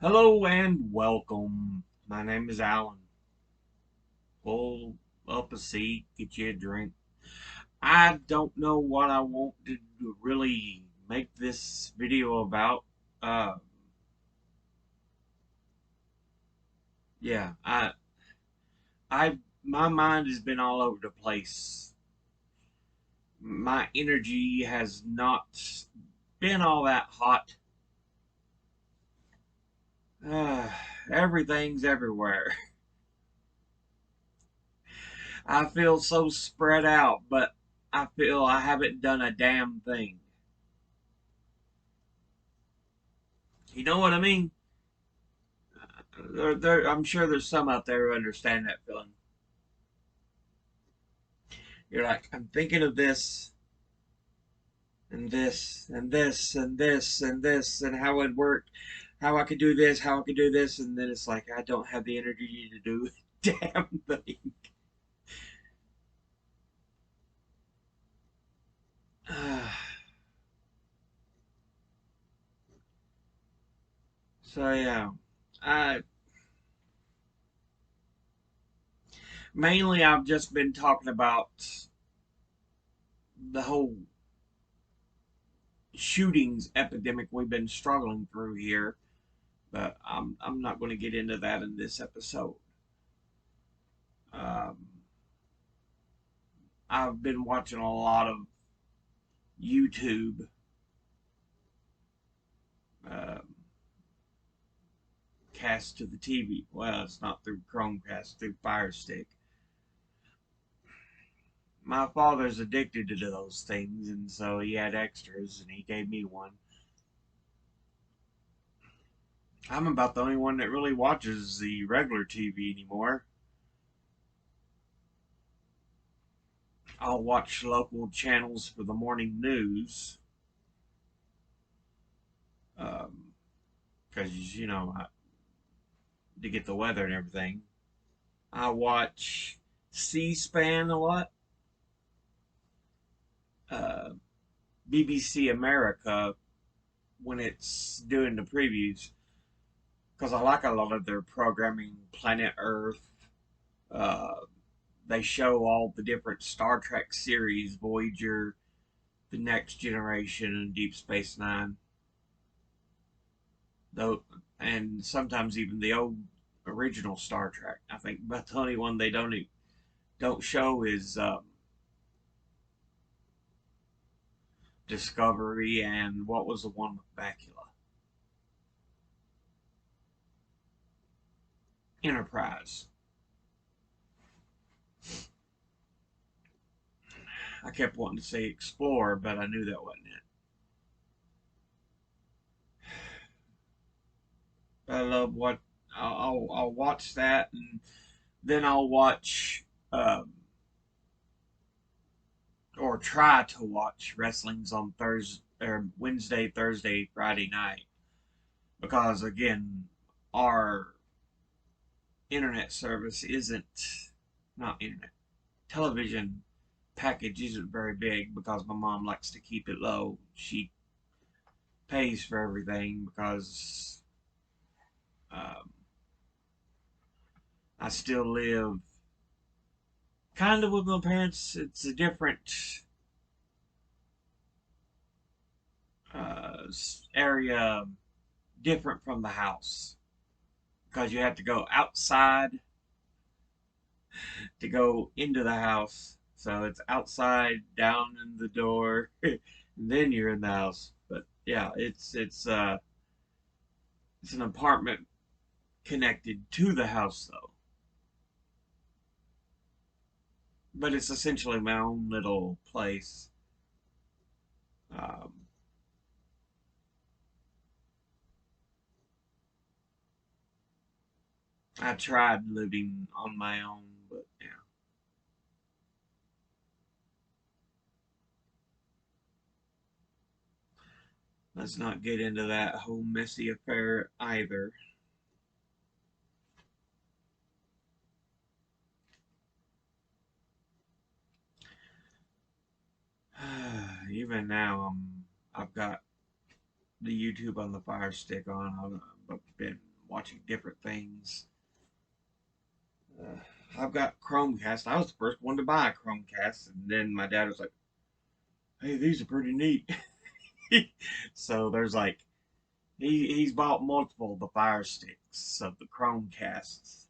Hello and welcome. My name is Alan. Pull up a seat, get you a drink. I don't know what I want to really make this video about. Uh, yeah, my mind has been all over the place. My energy has not been all that hot. Uh, Everything's everywhere. I feel so spread out, but I feel I haven't done a damn thing. You know what I mean? I'm sure there's some out there who understand that feeling. You're like, I'm thinking of this and this and this and this and this and how it worked, how I could do this, how I could do this, and then it's like I don't have the energy to do a damn thing. So yeah, I I've just been talking about the whole shootings epidemic we've been struggling through here, but I'm not going to get into that in this episode. Um, I've been watching a lot of YouTube uh, cast to the TV. Well, it's not through Chromecast, through Fire Stick. My father's addicted to those things, and so he had extras, and he gave me one. I'm about the only one that really watches the regular TV anymore. I'll watch local channels for the morning news, because to get the weather and everything. I watch C-SPAN a lot, uh, BBC America when it's doing the previews, because I like a lot of their programming. Planet Earth. Uh, they show all the different Star Trek series: Voyager, The Next Generation, and Deep Space Nine. Though, and sometimes even the old original Star Trek. I think about the only one they don't show is Discovery, and what was the one with Bacula? Enterprise. I kept wanting to say Explorer, but I knew that wasn't it. I love what I'll watch that, and then I'll watch or try to watch wrestlings on Thursday or Wednesday, Thursday, Friday night, because again, our internet service isn't not internet television package isn't very big because my mom likes to keep it low. She pays for everything because um, I still live kind of with my parents. It's a different uh, area, different from the house because you have to go outside to go into the house. So it's outside, down in the door, and then you're in the house. But yeah, it's an apartment connected to the house though. But it's essentially my own little place. Um, I tried living on my own, but yeah, let's not get into that whole messy affair either. Even now, I've got the YouTube on the Fire Stick on. I've been watching different things. Uh, I've got Chromecast. I was the first one to buy a Chromecast, and then my dad was like, "Hey, these are pretty neat." So there's like he's bought multiple of the Fire Sticks of the Chromecasts,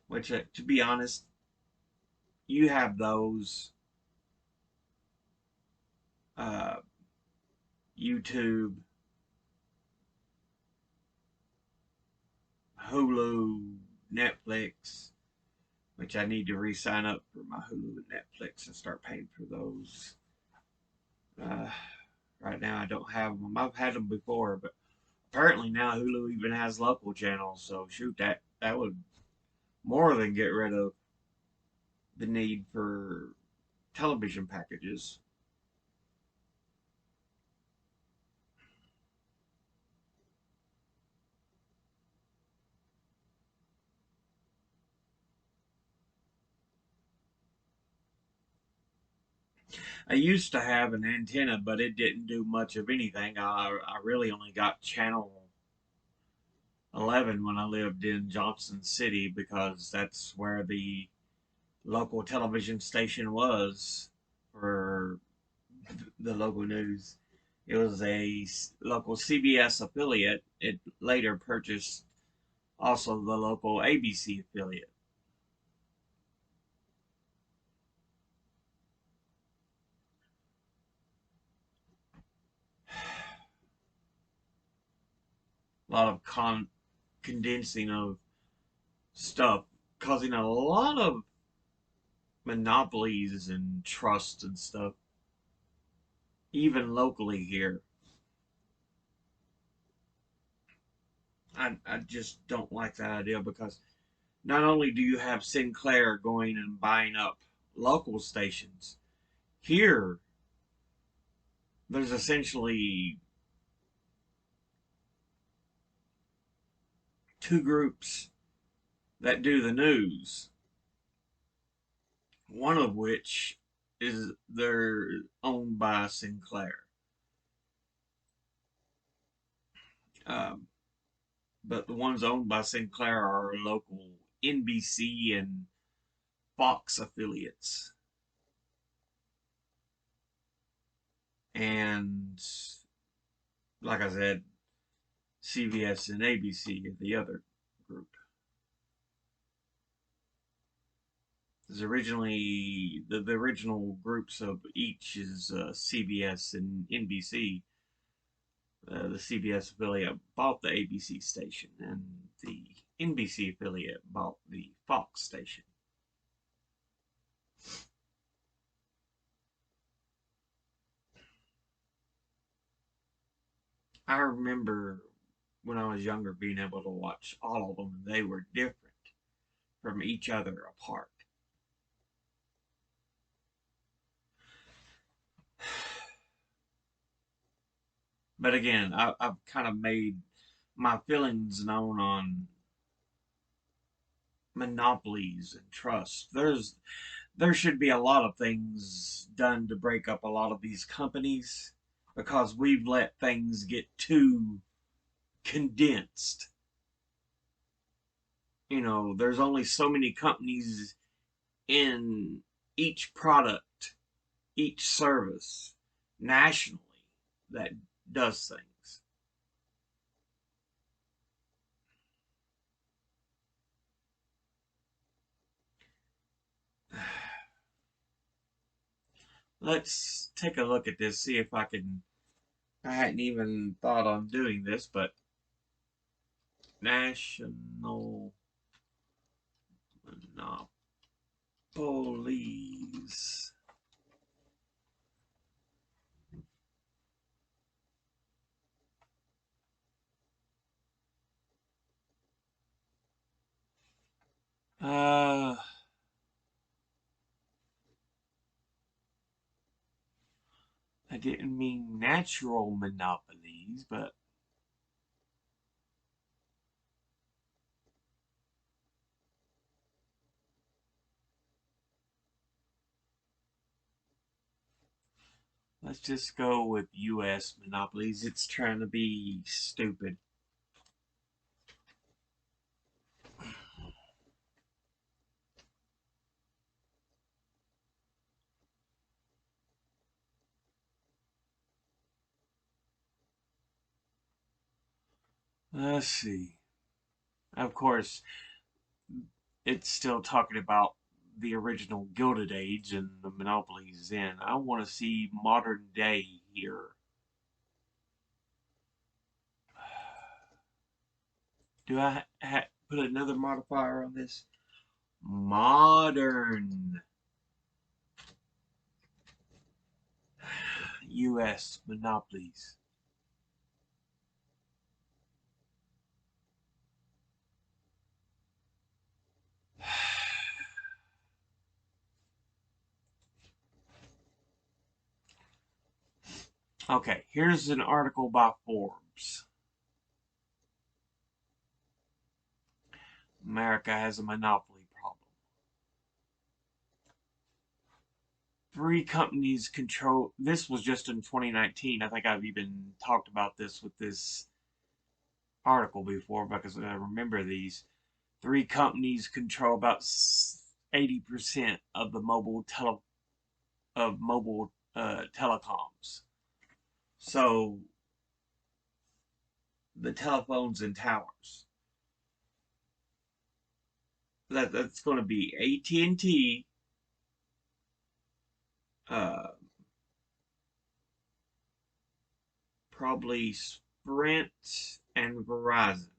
which to be honest, you have those uh, YouTube, Hulu, Netflix, which I need to re-sign up for my Hulu and Netflix and start paying for those. Uh, right now, I don't have them. I've had them before, but apparently now Hulu even has local channels. So shoot, that would more than get rid of the need for television packages. I used to have an antenna, but it didn't do much of anything. I really only got channel 11 when I lived in Johnson City because that's where the local television station was for the local news. It was a local CBS affiliate. It later purchased also the local ABC affiliate. A lot of condensing of stuff, causing a lot of monopolies and trust and stuff, even locally here. I just don't like that idea because not only do you have Sinclair going and buying up local stations, here there's essentially two groups that do the news, one of which is they're owned by Sinclair. Um, but the ones owned by Sinclair are local NBC and Fox affiliates. And like I said, CBS and ABC are the other group. There's originally the original groups of each is CBS and NBC. The CBS affiliate bought the ABC station, and the NBC affiliate bought the Fox station. I remember when I was younger being able to watch all of them. They were different from each other apart. But again, I've kind of made my feelings known on monopolies and trust. There should be a lot of things done to break up a lot of these companies because we've let things get too condensed. There's only so many companies in each product, each service nationally that does things. Let's take a look at this, see if I can. I hadn't even thought on doing this, but national monopolies. Uh, I didn't mean natural monopolies, but Let's just go with U.S. monopolies. It's trying to be stupid. Let's see. Of course, it's still talking about the original Gilded Age and the monopolies in. I want to see modern day here. Do I put another modifier on this? Modern U.S. monopolies. Okay, here's an article by Forbes. America has a monopoly problem. 3 companies control. This was just in 2019. I think I've even talked about this with this article before because I remember these. 3 companies control about 80% of the mobile telecoms. So the telephones and towers. That's going to be AT&T, uh, probably Sprint and Verizon.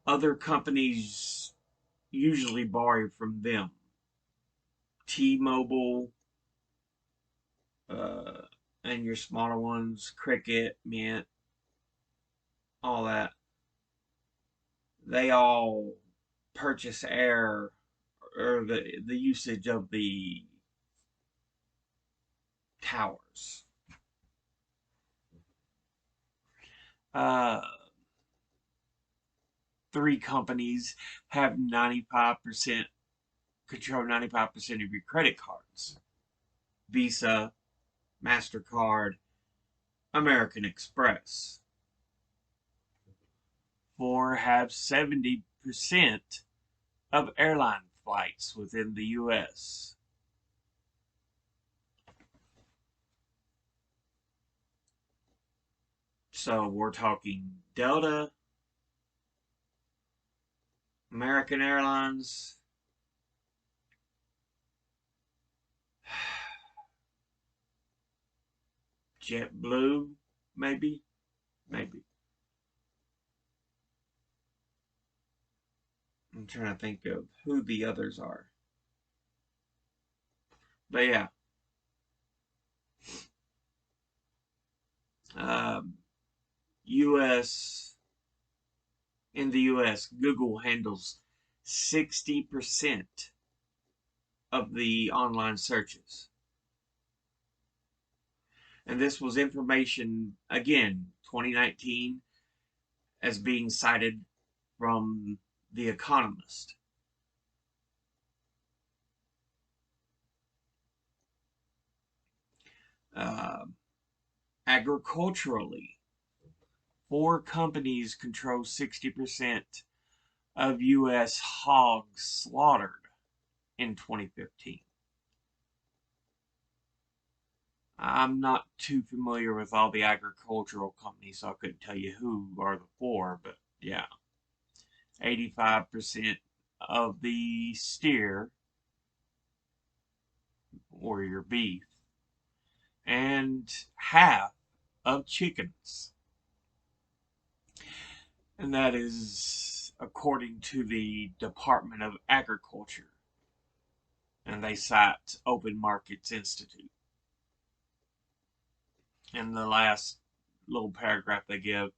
Other companies usually borrow from them. T-Mobile, uh, and your smaller ones, Cricket, Mint, all that. They all purchase air or the usage of the towers. Uh, 3 companies have 95% control 95% of your credit cards. Visa, MasterCard, American Express. 4 have 70% of airline flights within the U.S. So we're talking Delta, American Airlines, JetBlue, maybe. I'm trying to think of who the others are. But yeah, U.S. in the U.S., Google handles 60% of the online searches. And this was information, again, 2019, as being cited from The Economist. Uh, Agriculturally, 4 companies control 60% of U.S. hogs slaughtered in 2015. I'm not too familiar with all the agricultural companies, so I couldn't tell you who are the 4, but yeah. 85% of the steer or your beef, and half of chickens. And that is according to the Department of Agriculture. And they cite Open Markets Institute. In the last little paragraph they give,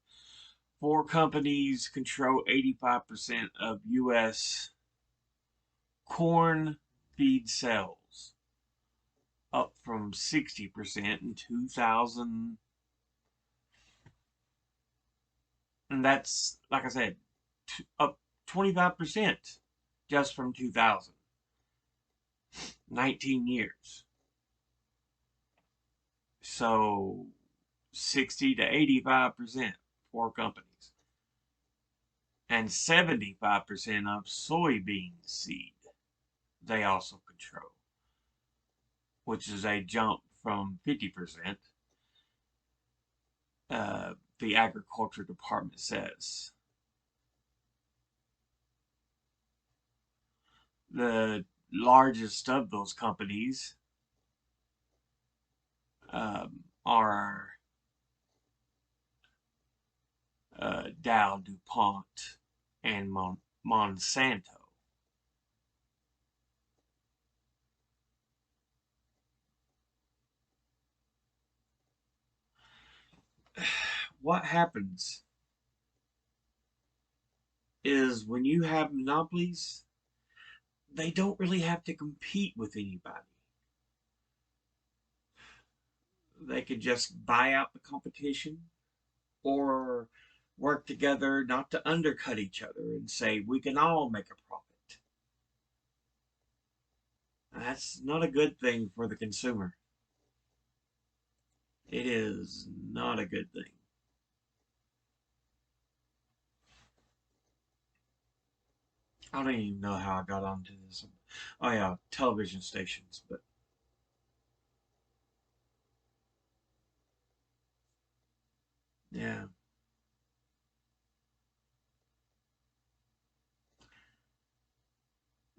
4 companies control 85% of U.S. corn feed sales, up from 60% in 2000. And that's, like I said, up 25% just from 2000. 19 years. So 60 to 85% for companies. And 75% of soybean seed they also control, which is a jump from 50%, the agriculture department says. The largest of those companies are Dow, DuPont, and Monsanto. What happens is when you have monopolies, they don't really have to compete with anybody. They could just buy out the competition or work together not to undercut each other and say we can all make a profit. That's not a good thing for the consumer. It is not a good thing. I don't even know how I got onto this. Oh yeah, television stations, but yeah,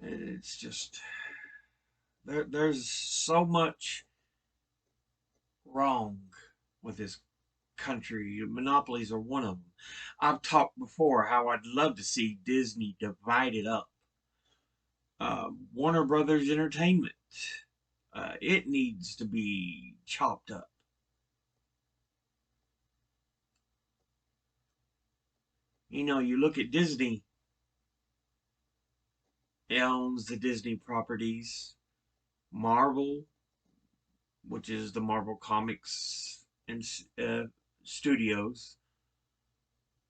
it's just there's so much wrong with this country. Monopolies are one of them. I've talked before how I'd love to see Disney divided up. Warner Brothers Entertainment, it needs to be chopped up. You know, you look at Disney, it owns the Disney properties, Marvel, which is the Marvel Comics and studios.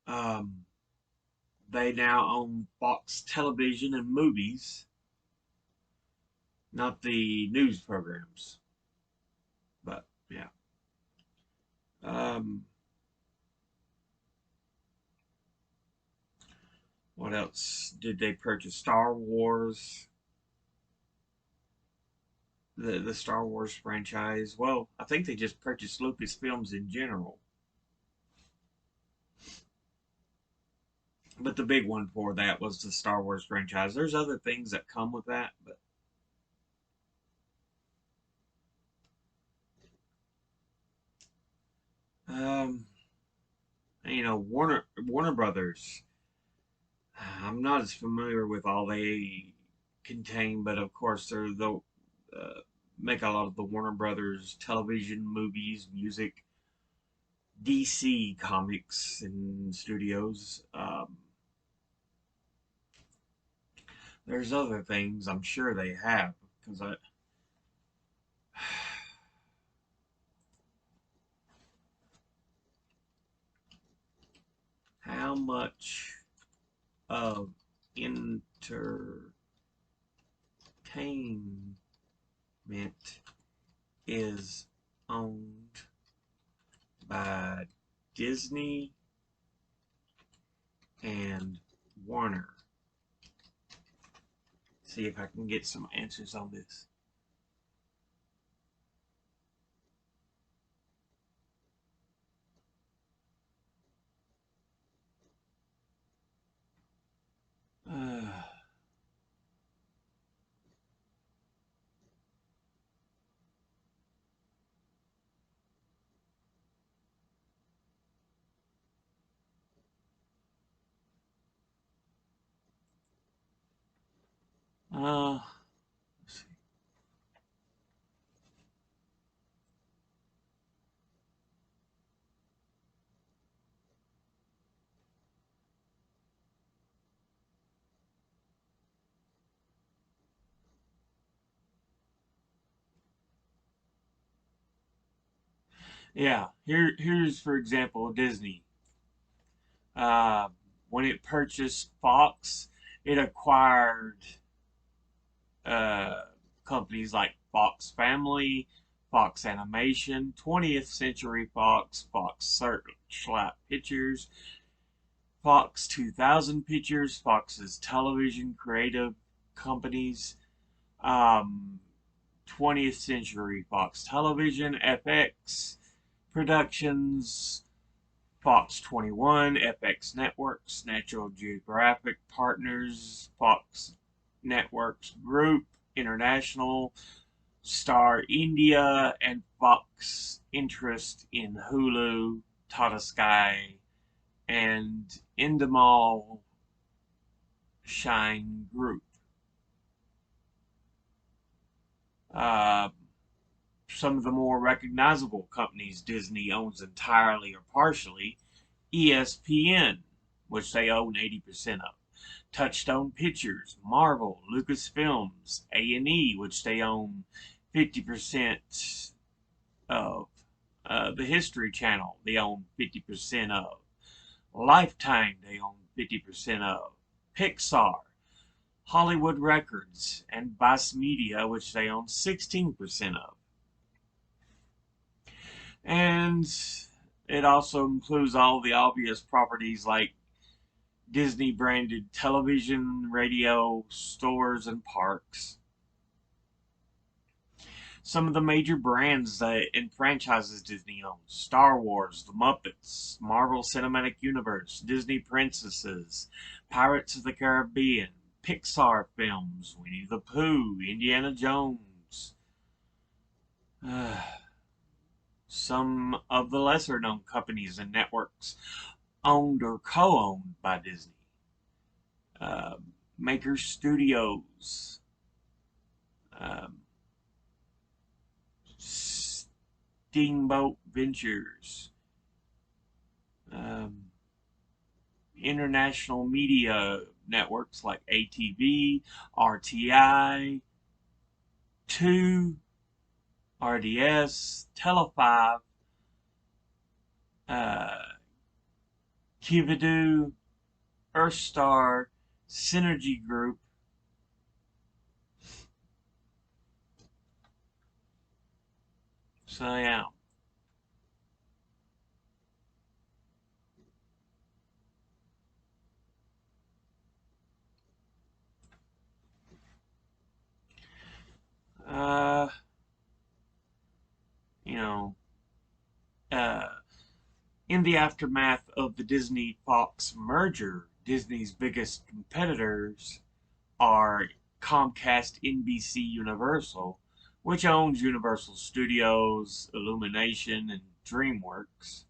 Um, they now own Fox Television and Movies, not the news programs. But yeah. Um, what else did they purchase? Star Wars, the Star Wars franchise. Well, I think they just purchased Lucasfilms in general. But the big one for that was the Star Wars franchise. There's other things that come with that, but um, you know, Warner Brothers. I'm not as familiar with all they contain, but of course they'll uh, make a lot of the Warner Brothers television, movies, music, DC comics and studios. There's other things I'm sure they have because I. How much of entertainment is owned by Disney and Warner? See if I can get some answers on this. Uh, uh, yeah, here's for example Disney. Uh, when it purchased Fox, it acquired uh, companies like Fox Family, Fox Animation, 20th Century Fox, Fox Searchlight Pictures, Fox 2000 Pictures, Fox's television creative companies, um, 20th Century Fox Television, FX Productions, Fox 21, FX Networks, Natural Geographic Partners, Fox Networks Group, International, Star India, and Fox interest in Hulu, Tata Sky, and Endemol Shine Group. Uh, some of the more recognizable companies Disney owns entirely or partially: ESPN, which they own 80% of; Touchstone Pictures, Marvel, Lucasfilms, A&E, which they own 50% of; the History Channel, they own 50% of; Lifetime, they own 50% of; Pixar, Hollywood Records, and Vice Media, which they own 16% of. And it also includes all the obvious properties like Disney branded television, radio, stores, and parks. Some of the major brands and franchises Disney owns: Star Wars, The Muppets, Marvel Cinematic Universe, Disney Princesses, Pirates of the Caribbean, Pixar films, Winnie the Pooh, Indiana Jones. Some of the lesser known companies and networks owned or co-owned by Disney: Maker Studios, Steamboat Ventures, international media networks like ATV, RTI, 2, RDS, Tele5, Kividu, Earthstar, Synergy Group. So yeah. You know, in the aftermath of the Disney-Fox merger, Disney's biggest competitors are Comcast NBC Universal, which owns Universal Studios, Illumination, and DreamWorks;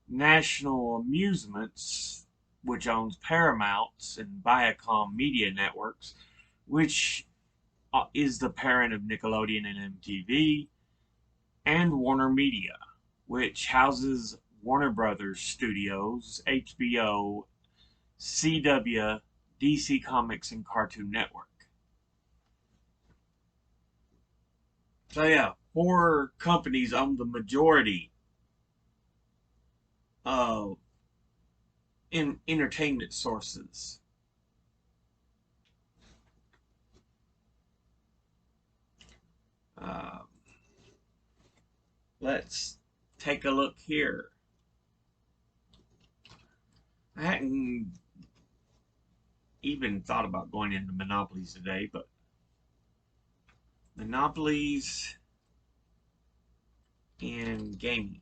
National Amusements, which owns Paramount and Viacom Media Networks, which is the parent of Nickelodeon and MTV; and Warner Media, which houses Warner Brothers Studios, HBO, CW, DC Comics, and Cartoon Network. So yeah, 4 companies own the majority of entertainment sources. Uh, let's take a look here. I hadn't even thought about going into Monopolies today, but Monopolies in gaming.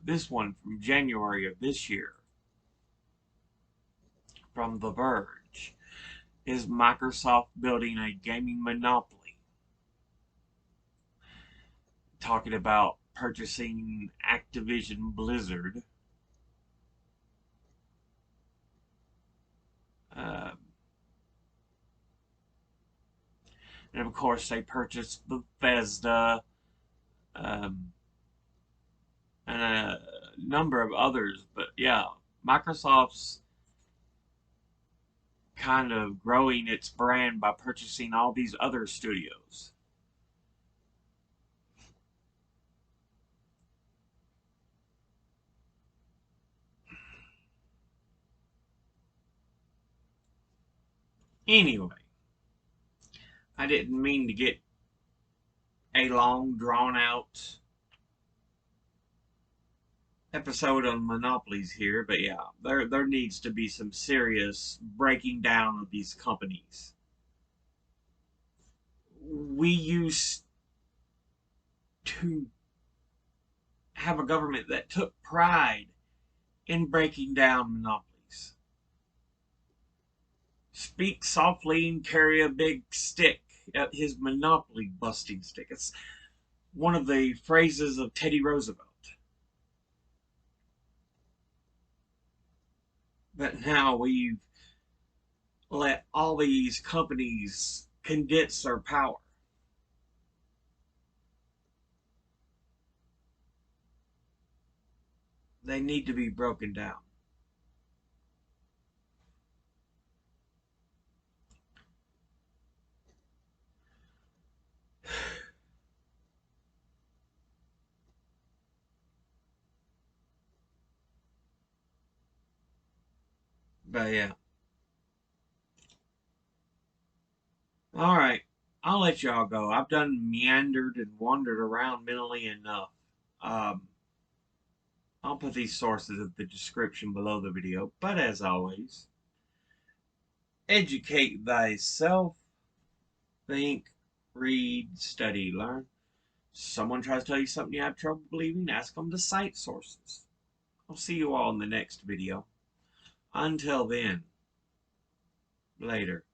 This one from January of this year, from The Verge: is Microsoft building a gaming monopoly? Talking about purchasing Activision Blizzard. Uh, and of course, they purchased Bethesda, um, and a number of others. But yeah, Microsoft's kind of growing its brand by purchasing all these other studios. Anyway, I didn't mean to get a long, drawn out episode on monopolies here, but yeah, there needs to be some serious breaking down of these companies. We used to have a government that took pride in breaking down monopolies. Speak softly and carry a big stick, his monopoly busting stick. It's one of the phrases of Teddy Roosevelt. But now we've let all these companies condense their power. They need to be broken down. But yeah. Alright. I'll let y'all go. I've done meandered and wandered around mentally enough. Um, I'll put these sources in the description below the video. But as always, educate thyself, think, read, study, learn. Someone tries to tell you something you have trouble believing, ask them to cite sources. I'll see you all in the next video. Until then, later.